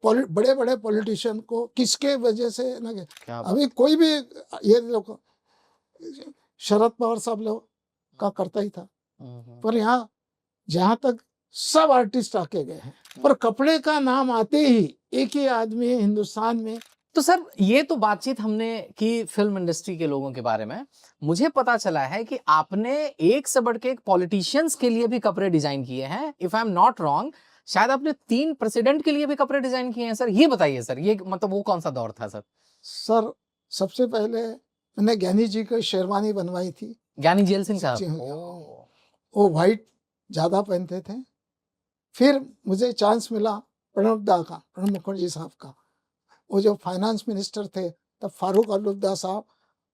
बड़े बड़े पॉलिटिशियन को किसके वजह से ना क्या बात। अभी कोई भी ये लोग शरद पवार साहब लोग का करता ही था, पर यहाँ जहाँ तक सब आर्टिस्ट आके गए हैं, पर कपड़े का नाम आते ही एक ही आदमी है हिंदुस्तान में। तो सर ये तो बातचीत हमने की फिल्म इंडस्ट्री के लोगों के बारे में, मुझे पता चला है कि आपने एक से बढ़ के एक पॉलिटिशियंस के लिए भी कपड़े डिजाइन किए हैं। If I am not wrong, शायद आपने 3 प्रेसिडेंट के लिए भी कपड़े डिजाइन किए हैं सर। ये बताइए सर, ये मतलब वो कौन सा दौर था सर? सर सबसे पहले मैंने ज्ञानी जी को शेरवानी बनवाई थी। ज्ञानी जेल सिंह साहब। जी हाँ। वो वाइट ज्यादा पहनते थे। फिर मुझे चांस मिला प्रणब मुखर्जी साहब का, वो जो फाइनेंस मिनिस्टर थे तब फारूक अब्दुल्ला साहब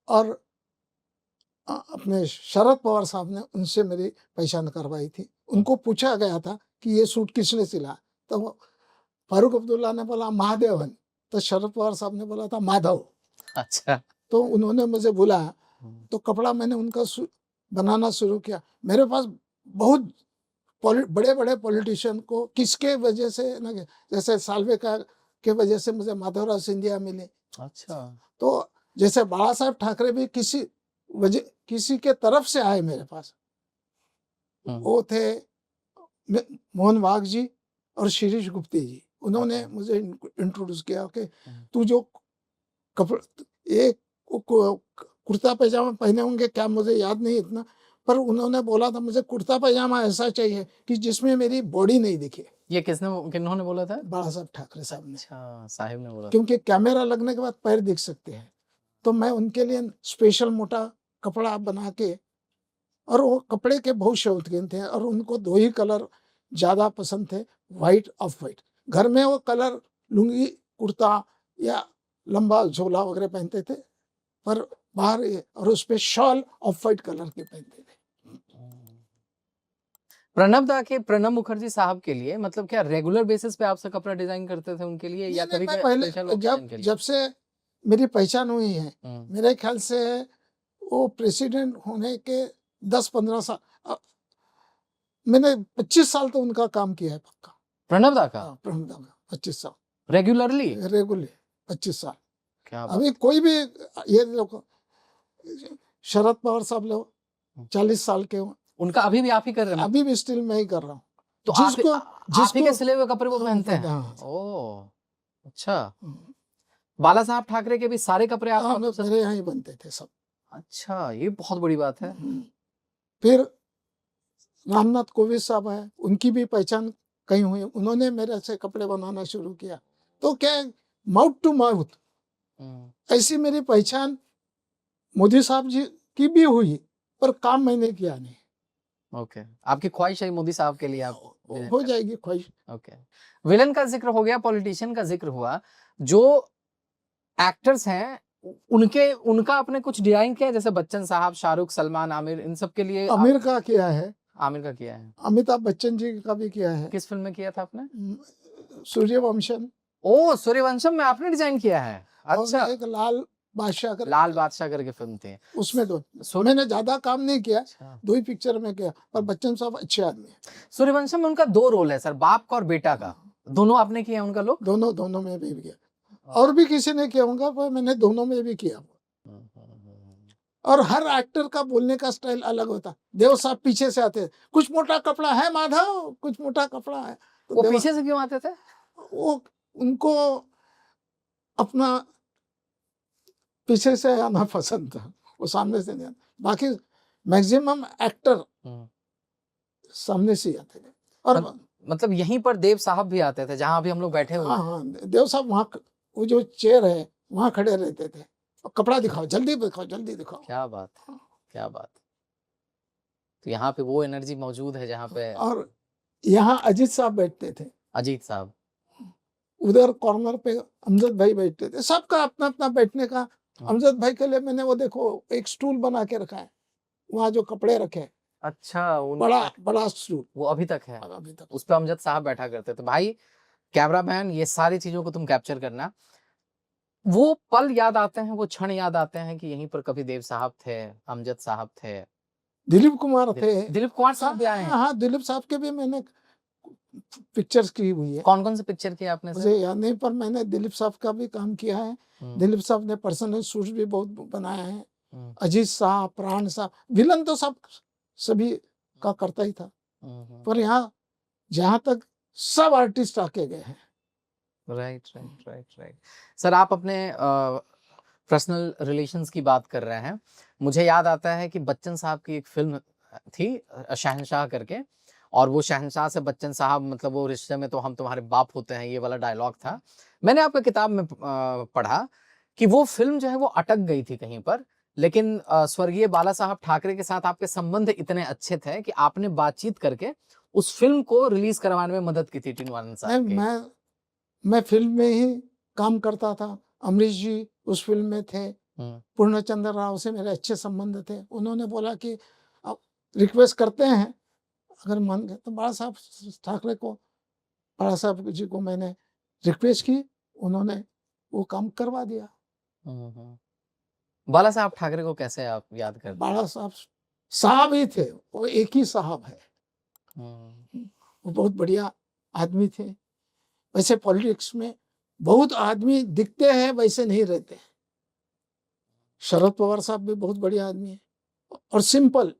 और अपने शरद पवार साहब ने उनसे मेरी पहचान करवाई थी। उनको पूछा गया था कि ये सूट किसने सिला, तो फारूक अब्दुल्ला ने बोला महादेवन, तो शरद पवार साहब ने बोला था माधव। अच्छा। तो उन्होंने मुझे बुलाया, तो कपड़ा मैंने उनका बनाना शुरू किया। मेरे पास बहुत बड़े बड़े पॉलिटिशियन को किसके वजह से ना, जैसे साल्वे का के वजह से मुझे माधवराव सिंधिया मिले। अच्छा। तो जैसे बाला साहब ठाकरे भी किसी के तरफ से आए मेरे पास। वो थे मोहन वाघ जी और शिरीष गुप्ती जी। उन्होंने मुझे इंट्रोड्यूस किया कि तू जो कपड़ा एक कुर्ता पैजामा पहने होंगे क्या, मुझे याद नहीं इतना, पर उन्होंने बोला था मुझे कुर्ता पैजामा ऐसा चाहिए कि जिसमें मेरी बॉडी नहीं दिखे। ये किन्होंने बोला था? बाला साहब ठाकरे साहब ने। अच्छा, साहिब ने बोला। क्योंकि कैमरा लगने के बाद पैर दिख सकते हैं, तो मैं उनके लिए स्पेशल मोटा कपड़ा बना के, और वो कपड़े के बहुत शौकीन थे और उनको 2 ही कलर ज्यादा पसंद थे, व्हाइट ऑफ व्हाइट। घर में वो कलर लुंगी कुर्ता या लंबा झोला वगैरह पहनते थे, पर बाहर और उस पे शॉल ऑफ व्हाइट कलर के पहनते थे। प्रणब मुखर्जी साहब के लिए मतलब क्या रेगुलर बेसिस पे आपसे कपड़ा डिजाइन करते थे उनके लिए, या कभी पहले जब से मेरी पहचान हुई है, मेरे ख्याल से वो प्रेसिडेंट होने के 10-15 साल, मैंने 25 साल तो उनका काम किया है पक्का। प्रणब दा का 25 साल रेगुलरली 25 साल। क्या अभी कोई भी ये लोग शरद पवार साहब लोग 40 साल के हो, उनका अभी भी आप ही कर रहे हैं? अभी भी स्टिल मैं ही कर रहा हूँ। तो आप ही के सिले हुए कपड़े वो पहनते हैं? ओह अच्छा। बाला साहब ठाकरे के भी सारे कपड़े आप मेरे यहाँ ही बनते थे सब। अच्छा, ये बहुत बड़ी बात है। फिर रामनाथ कोविंद साहब है, उनकी भी पहचान कहीं हुई, उन्होंने मेरे से कपड़े बनाना शुरू किया। तो क्या माउथ टू माउथ ऐसी मेरी पहचान मोदी साहब जी की भी हुई, पर काम मैंने किया नहीं। ओके, आपकी ख्वाहिश है मोदी साहब के लिए आप हो जाएगी ख्वाहिश। ओके, विलन का जिक्र हो गया, पॉलिटिशियन का जिक्र हुआ, जो एक्टर्स हैं उनका आपने कुछ डिजाइन किया, जैसे बच्चन साहब, शाहरुख, सलमान, आमिर, इन सब के लिए? आमिर का किया है। आमिर का किया है। अमिताभ बच्चन जी का भी किया है। किस फिल्म में किया था आपने? सूर्यवंशम। ओ, सूर्यवंशम में आपने डिजाइन किया है? अच्छा। एक लाल बादशाह करके फिल्म थी, उसमें मैंने ज्यादा काम नहीं किया। अच्छा। 2 ही पिक्चर में किया, पर बच्चन साहब अच्छे आदमी है। सूर्यवंशम में उनका 2 रोल है सर, बाप का और बेटा का। दोनों आपने किया उनका लोग? दोनों में भी किया, और भी किसी ने किया होगा, पर मैंने दोनों में भी किया। और हर एक्टर का बोलने का स्टाइल अलग होता। देव साहब पीछे से आते, कुछ मोटा कपड़ा है माधव, कुछ मोटा कपड़ा है, तो वो पीछे से क्यों आते थे? वो उनको अपना पीछे से आना पसंद था, वो सामने से नहीं। बाकी मैक्सिमम एक्टर सामने से आते थे। और मतलब यहीं पर देव साहब भी आते थे, जहां भी हम लोग बैठे हुए। हाँ, देव साहब वहाँ वो जो चेयर है वहां खड़े रहते थे, और कपड़ा दिखाओ, जल्दी दिखाओ, जल्दी दिखाओ। क्या बात, क्या बात। तो यहाँ पे वो एनर्जी मौजूद है जहाँ पे। और यहाँ अजीत साहब बैठते थे। अजीत साहब उधर कॉर्नर पे अमजद भाई बैठते थे, सबका अपना अपना बैठने का। अमजद भाई के लिए मैंने वो देखो एक स्टूल बना के रखा है, वहाँ जो कपड़े रखे। अच्छा, बड़ा स्टूल, वो अभी तक है? अभी तक उस पर अमजद साहब बैठा करते थे। भाई कैमरामैन, ये सारी चीजों को तुम कैप्चर करना। वो पल याद आते हैं, वो क्षण याद आते हैं कि यहीं पर कभी देव साहब थे, अमजद साहब थे, दिलीप कुमार थे। दिलीप कुमार साहब भी आए हैं? हाँ, दिलीप साहब के भी मैंने पिक्चर्स की हुई है। कौन कौन से पिक्चर किए आपने मुझे याद नहीं, पर मैंने दिलीप साहब का भी काम किया है। दिलीप साहब ने पर्सनल सूट्स भी बहुत बनाया है। अजीत शाह, प्राण शाह, विलन तो सब सभी का करता ही था, पर यहाँ जहाँ तक सब आर्टिस्ट आके गए हैं। राइट। सर, आप अपने पर्सनल रिलेशंस की बात कर रहे हैं, मुझे याद आता है कि बच्चन साहब की एक फिल्म थी शहंशाह करके, और वो शहंशाह से बच्चन साहब, मतलब वो रिश्ते में तो हम तुम्हारे बाप होते हैं, ये वाला डायलॉग था। मैंने आपकी किताब में पढ़ा कि वो फिल्म जो है वो अटक गई थी कहीं पर, लेकिन स्वर्गीय बाला साहब ठाकरे के साथ आपके संबंध इतने अच्छे थे कि आपने बातचीत करके उस फिल्म को रिलीज करवाने में मदद की थी टिनवालन साहब की। मैं फिल्म में ही काम करता था। अमरीश जी उस फिल्म में थे। पूर्णचंद्र राव से मेरे अच्छे संबंध थे। उन्होंने बोला कि अब रिक्वेस्ट करते हैं, अगर मान गए तो बाला साहब ठाकरे को, बाला साहब जी को मैंने रिक्वेस्ट की, उन्होंने वो काम करवा दिया। बाला साहब ठाकरे को कैसे आप याद करते हैं? बाला साहब ही थे, वो एक ही साहब है। वो बहुत बढ़िया आदमी थे। वैसे पॉलिटिक्स में बहुत आदमी दिखते हैं, वैसे नहीं रहते। शरद पवार साहब भी बहुत बढ़िया आदमी है और सिंपल।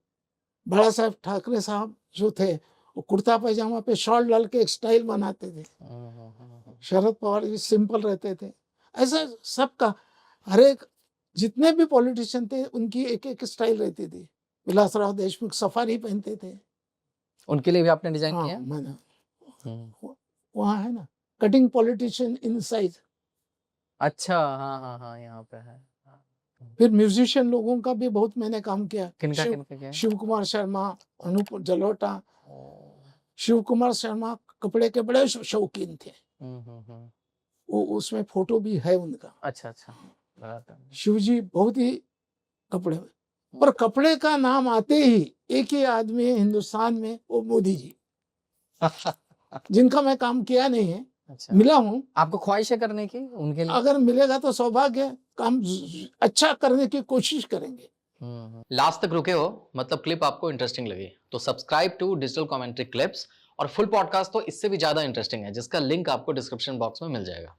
बाला साहब ठाकरे साहब जो थे, वो कुर्ता पैजामा पे शॉल डाल के एक स्टाइल बनाते थे। शरद पवार जी सिंपल रहते थे। ऐसा सबका, हर एक जितने भी पॉलिटिशियन थे, उनकी एक एक स्टाइल रहती थी। विलासराव देशमुख सफारी पहनते थे। उनके लिए भी आपने डिजाइन किया? मैंने वहाँ है ना, कटिंग पॉलिटिशियन इन साइज। अच्छा, हाँ, यहाँ पे है। फिर म्यूजिशियन लोगों का भी बहुत मैंने काम किया। किनका? शिव कुमार शर्मा, अनूप जलोटा। शिव कुमार शर्मा कपड़े के बड़े शौकीन थे। वो उसमें फोटो भी है उनका। अच्छा। शिव जी बहुत ही कपड़े में, पर कपड़े का नाम आते ही एक ही आदमी है हिंदुस्तान में, वो मोदी जी। जिनका मैं काम किया नहीं है। अच्छा। मिला हूँ। आपको ख्वाहिश है करने की उनके लिए? अगर मिलेगा तो सौभाग्य, काम अच्छा करने की कोशिश करेंगे। लास्ट तक रुके हो, मतलब क्लिप आपको इंटरेस्टिंग लगी, तो subscribe to digital commentary clips. और फुल पॉडकास्ट तो इससे भी ज्यादा इंटरेस्टिंग है, जिसका लिंक आपको डिस्क्रिप्शन बॉक्स में मिल जाएगा।